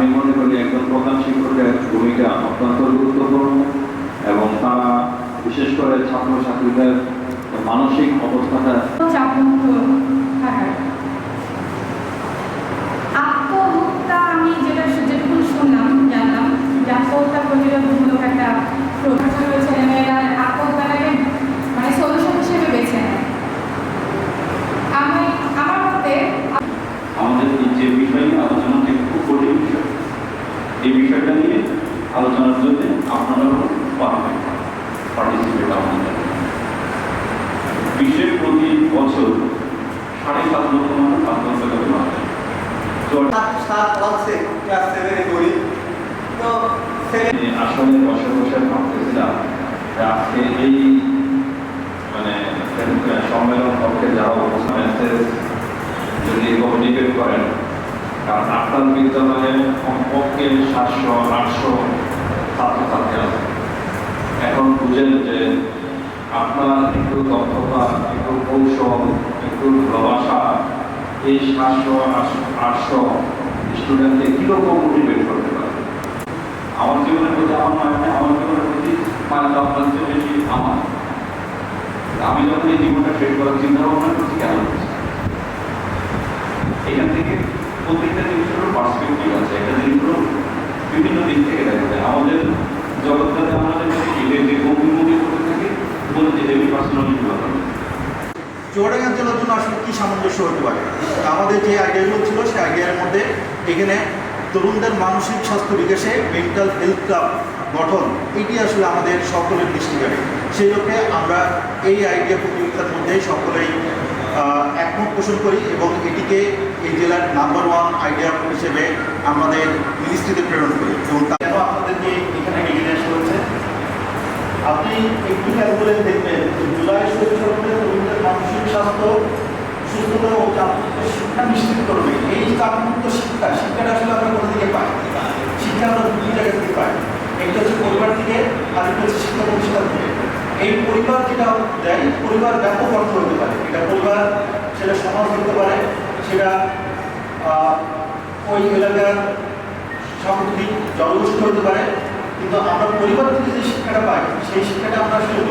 আমি মনে করি একজন প্রধান শিক্ষকের ভূমিকা অত্যন্ত গুরুত্বপূর্ণ এবং তারা বিশেষ করে ছাত্রছাত্রীদের মানসিক অবস্থাটা চাপমুক্ত থাকার। আত্মহত্যা আমি যেটুকু শুনলাম জানলাম যে আত্মহত্যা প্রতিরোধমূলক একটা প্রকাশ ছেলেমেয়েরা আত্মহত্যাটাকে মানে সলিউশন হিসেবে বেছে নেয়। আমার মতে আমাদের যে বিষয় আলোচনা থেকে খুব কঠিন বিষয়, এই বিষয়টা নিয়ে আলোচনার জন্য আপনারাও পার্টিসিপেট আমাদের বিশ্বের প্রতি বছর 7.5 লক্ষ মানুষ আত্মহত্যা করে মারা যায়। আসলে বসে বসে ভাবতেছিলাম আজকে এই মানে সম্মেলন পক্ষে যারা অবস্থান যদি কমিউনিকেট করেন, কারণ আপনার বিদ্যালয়ে কমপক্ষে 700-800 ছাত্রছাত্রী আছে। এখন বুঝেন যে আপনার একটু দক্ষতা, একটু কৌশল, একটু ভালোবাসা এই 700-800 স্টুডেন্টকে কীরকম মোটিভেট করতে পারে। আমার জীবনের প্রতি আমার মানে আমার জীবনের প্রতি মানে আপনার চেয়ে বেশি আমার। আমি যখন এই জীবনটা ট্রেড করার চিন্তা ভাবনা করছি কেন করছি, এখান থেকে প্রত্যেকটা জিনিসের পার্সপেক্টিভ আছে, একটা জিনিসগুলো বিভিন্ন দিক থেকে দেখা যায়। আমাদের জগৎটাতে আমাদের যে গম্ভীর করতে থাকি বলে যে হেভি পার্সোনালিটি ব্যাপার। চুয়াডাঙ্গা জেলার জন্য আসলে কী সামঞ্জস্য হতে পারে, আমাদের যে আইডিয়াগুলো ছিল সেই আইডিয়ার মধ্যে এখানে তরুণদের মানসিক স্বাস্থ্য বিকাশে মেন্টাল হেলথ ক্লাব গঠন, এটি আসলে আমাদের সকলের দৃষ্টি কাড়ে। সেই লক্ষ্যে আমরা এই আইডিয়া প্রতিযোগিতার মধ্যে সকলেই একমত পোষণ করি এবং এটিকে এই জেলার নাম্বার 1 আইডিয়া হিসেবে আমাদের মিনিস্ট্রিতে প্রেরণ করি। এবং কেন আপনাদেরকে এখানে ডেকে নিয়ে আসা হচ্ছে, আপনি একটু খেয়াল করে দেখবেন জুলাই শহীদ তরুণদের মানসিক স্বাস্থ্য, সুস্থতা ও চাপমুক্ত শিক্ষা নিশ্চিত করবে। এই চাপমুক্ত শিক্ষাটা আসলে আমরা কোথা থেকে পাই? শিক্ষা আমরা দুই জায়গা থেকে পাই, একটা হচ্ছে পরিবার থেকে আর একটা হচ্ছে শিক্ষা প্রতিষ্ঠান থেকে। এই পরিবার যেটা দেয়, পরিবার ব্যাপক অর্থ হতে পারে। এটা পরিবার, সেটা সমাজ হতে পারে, সেটা ওই এলাকার সামগ্রিক জনগোষ্ঠী হতে পারে। কিন্তু আমরা পরিবার থেকে যে শিক্ষাটা পাই সেই শিক্ষাটা আমরা আসলে